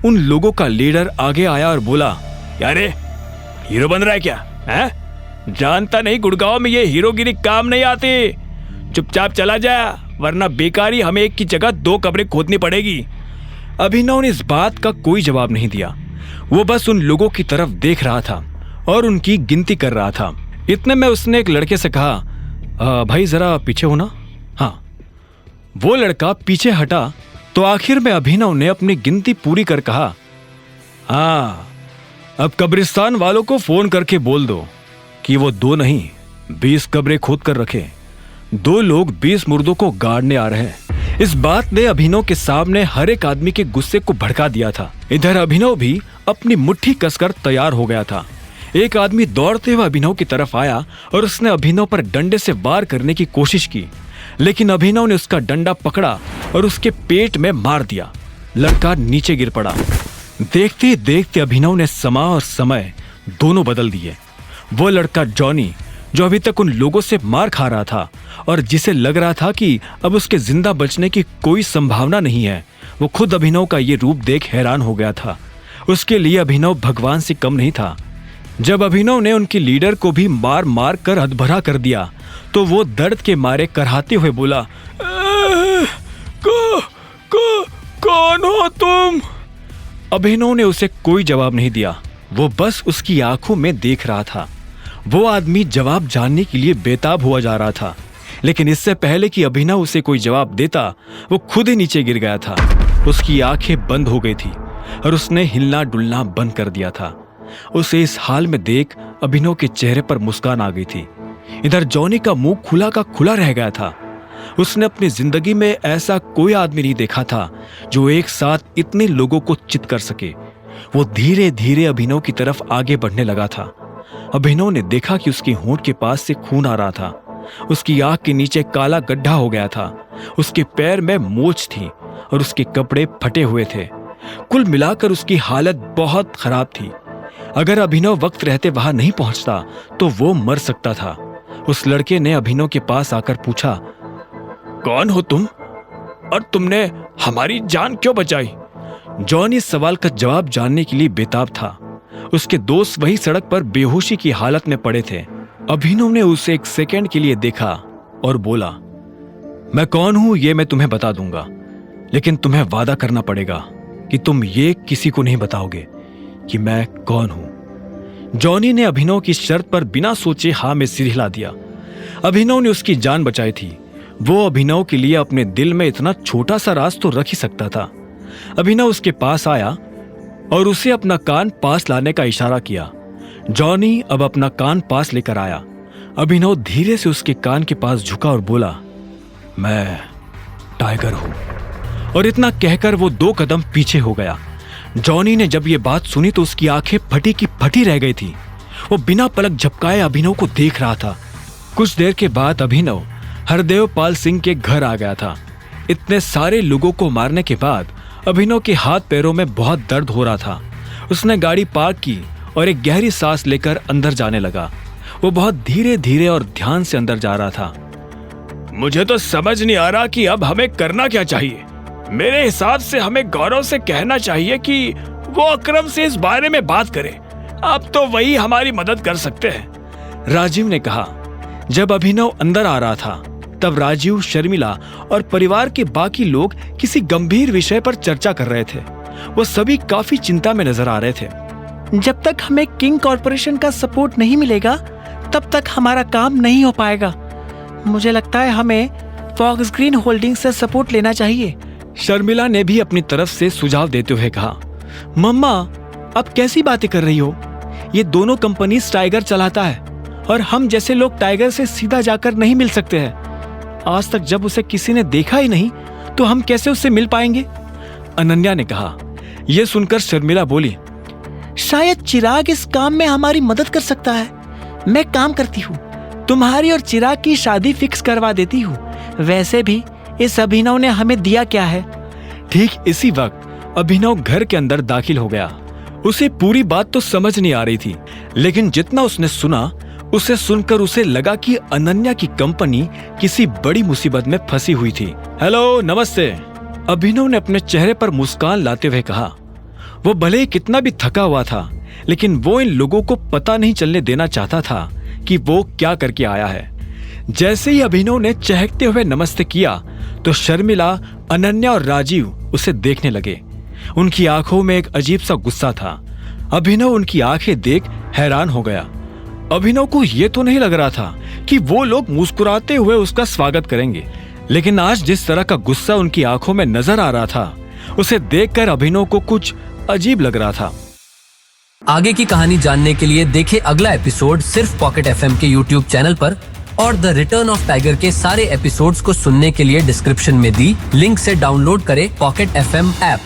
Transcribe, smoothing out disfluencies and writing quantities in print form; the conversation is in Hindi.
उन लोगों का लीडर आगे आया और बोला, यारे हीरो बन रहा है क्या? है जानता नहीं गुड़गांव में ये हीरोगिरी काम नहीं आती। चुपचाप चला जा, वरना बेकारी हमें एक की जगह 2 कब्रें खोदनी पड़ेगी। अभिनव ने इस बात का कोई जवाब नहीं दिया। वो बस उन लोगों की तरफ देख रहा था और उनकी गिनती कर रहा था। इतने में उसने एक लड़के से कहा, भाई जरा पीछे हो ना। हाँ, वो लड़का पीछे हटा तो आखिर में अभिनव ने अपनी गिनती पूरी कर कहा, हाँ अब कब्रिस्तान वालों को फोन करके बोल दो कि वो 2 नहीं 20 कब्रें खोद कर रखे। 2 लोग 20 मुर्दों को गाड़ने आ रहे हैं। इस बात ने अभिनव के सामने हर एक आदमी के गुस्से को भड़का दिया था। इधर अभिनव भी अपनी मुट्ठी कसकर तैयार हो गया था। एक आदमी दौड़ते हुए अभिनव की तरफ आया और उसने अभिनव पर डंडे से वार करने की कोशिश की, लेकिन अभिनव ने उसका डंडा पकड़ा और उसके पेट में मार दिया। लड़का नीचे गिर पड़ा। देखते ही देखते अभिनव ने समा और समय दोनों बदल दिए। वो लड़का जॉनी, जो अभी तक उन लोगों से मार खा रहा था और जिसे लग रहा था कि अब उसके जिंदा बचने की कोई संभावना नहीं है, वो खुद अभिनव का ये रूप देख हैरान हो गया था। उसके लिए अभिनव भगवान से कम नहीं था। जब अभिनव ने उनकी लीडर को भी मार मार कर हदभरा कर दिया तो वो दर्द के मारे कराहते हुए बोला, कौन हो तुम? अभिनव ने उसे कोई जवाब नहीं दिया। वो बस उसकी आंखों में देख रहा था। वो आदमी जवाब जानने के लिए बेताब हुआ जा रहा था, लेकिन इससे पहले कि अभिनव उसे कोई जवाब देता, वो खुद ही नीचे गिर गया था। उसकी आंखें बंद हो गई थी और उसने हिलना डुलना बंद कर दिया था। उसे इस हाल में देख अभिनव के चेहरे पर मुस्कान आ गई थी। इधर जॉनी का मुंह खुला का खुला रह गया था। उसने अपनी जिंदगी में ऐसा कोई आदमी नहीं देखा था जो एक साथ इतने लोगों को चित कर सके। वो धीरे धीरे अभिनव की तरफ आगे बढ़ने लगा था। अभिनव ने देखा कि उसके होंठ के पास से खून आ रहा था। उसकी आंख के नीचे काला गड्ढा हो गया था। उसके पैर में मोच थी और उसके कपड़े फटे हुए थे। कुल मिलाकर उसकी हालत बहुत खराब थी। अगर अभिनव वक्त रहते वहां नहीं पहुंचता तो वो मर सकता था। उस लड़के ने अभिनव के पास आकर पूछा, कौन हो तुम और तुमने हमारी जान क्यों बचाई? जॉनी इस सवाल का जवाब जानने के लिए बेताब था। उसके दोस्त वही सड़क पर बेहोशी की हालत में पड़े थे। अभिनव ने उसे एक सेकंड के लिए देखा और बोला, मैं कौन हूं ये मैं तुम्हें बता दूंगा, लेकिन तुम्हें वादा करना पड़ेगा कि तुम ये किसी को नहीं बताओगे कि मैं कौन हूं। जॉनी ने अभिनव की शर्त पर बिना सोचे हाँ में सिर हिला दिया। अभिनव ने उसकी जान बचाई थी। वो अभिनव के लिए अपने दिल में इतना छोटा सा राज तो रख ही सकता था। अभिनव उसके पास आया और उसे अपना कान पास लाने का इशारा किया। जॉनी अब अपना कान पास लेकर आया। अभिनव धीरे से उसके कान के पास झुका और बोला, मैं टाइगर हूं। और इतना कहकर वो 2 कदम पीछे हो गया। जॉनी ने जब ये बात सुनी तो उसकी आंखें फटी की फटी रह गई थी। वो बिना पलक झपकाए अभिनव को देख रहा था। कुछ देर के बाद अभिनव हरदेव पाल सिंह के घर आ गया था। इतने सारे लोगों को मारने के बाद अभिनव के हाथ पैरों में बहुत दर्द हो रहा था। उसने गाड़ी पार्क की और एक गहरी सांस लेकर अंदर जाने लगा। वो बहुत धीरे धीरे और ध्यान से अंदर जा रहा था। मुझे तो समझ नहीं आ रहा कि अब हमें करना क्या चाहिए। मेरे हिसाब से हमें गौरव से कहना चाहिए कि वो अकरम से इस बारे में बात करे। अब तो वही हमारी मदद कर सकते हैं, राजीव ने कहा। जब अभिनव अंदर आ रहा था तब राजीव, शर्मिला और परिवार के बाकी लोग किसी गंभीर विषय पर चर्चा कर रहे थे। वो सभी काफी चिंता में नजर आ रहे थे। जब तक हमें किंग कॉर्पोरेशन का सपोर्ट नहीं मिलेगा तब तक हमारा काम नहीं हो पाएगा। मुझे लगता है हमें फॉक्स ग्रीन होल्डिंग से सपोर्ट लेना चाहिए। शर्मिला ने भी अपनी तरफ से सुझाव देते हुए कहा, मम्मा आप कैसी बातें कर रही हो? ये दोनों कंपनी टाइगर चलाता है और हम जैसे लोग टाइगर से सीधा जाकर नहीं मिल सकते हैं। आज तक जब उसे किसी ने देखा ही नहीं तो हम कैसे उससे मिल पाएंगे? अनन्या ने कहा। यह सुनकर शर्मिला बोली, शायद चिराग इस काम में हमारी मदद कर सकता है। मैं काम करती हूँ, तुम्हारी और चिराग की शादी फिक्स करवा देती हूँ। वैसे भी इस अभिनव ने हमें दिया क्या है? ठीक इसी वक्त अभिनव घर के अंदर दाखिल हो गया। उसे पूरी बात तो समझ नहीं आ रही थी, लेकिन जितना उसने सुना उसे सुनकर उसे लगा कि अनन्या की कंपनी किसी बड़ी मुसीबत में फंसी हुई थी। हेलो, नमस्ते, अभिनव ने अपने चेहरे पर मुस्कान लाते हुए कहा। वो भले ही कितना भी थका हुआ था, लेकिन वो इन लोगों को पता नहीं चलने देना चाहता था कि वो क्या करके आया है। जैसे ही अभिनव ने चहकते हुए नमस्ते किया तो शर्मिला, अनन्या और राजीव उसे देखने लगे। उनकी आंखों में एक अजीब सा गुस्सा था। अभिनव उनकी आंखें देख हैरान हो गया। अभिनव को यह तो नहीं लग रहा था कि वो लोग मुस्कुराते हुए उसका स्वागत करेंगे, लेकिन आज जिस तरह का गुस्सा उनकी आंखों में नजर आ रहा था, उसे देखकर अभिनव को कुछ अजीब लग रहा था। आगे की कहानी जानने के लिए देखें अगला एपिसोड सिर्फ पॉकेट एफएम के यूट्यूब चैनल पर, और द रिटर्न ऑफ टाइगर के सारे एपिसोड्स को सुनने के लिए डिस्क्रिप्शन में दी लिंक से डाउनलोड करें पॉकेट एफएम ऐप।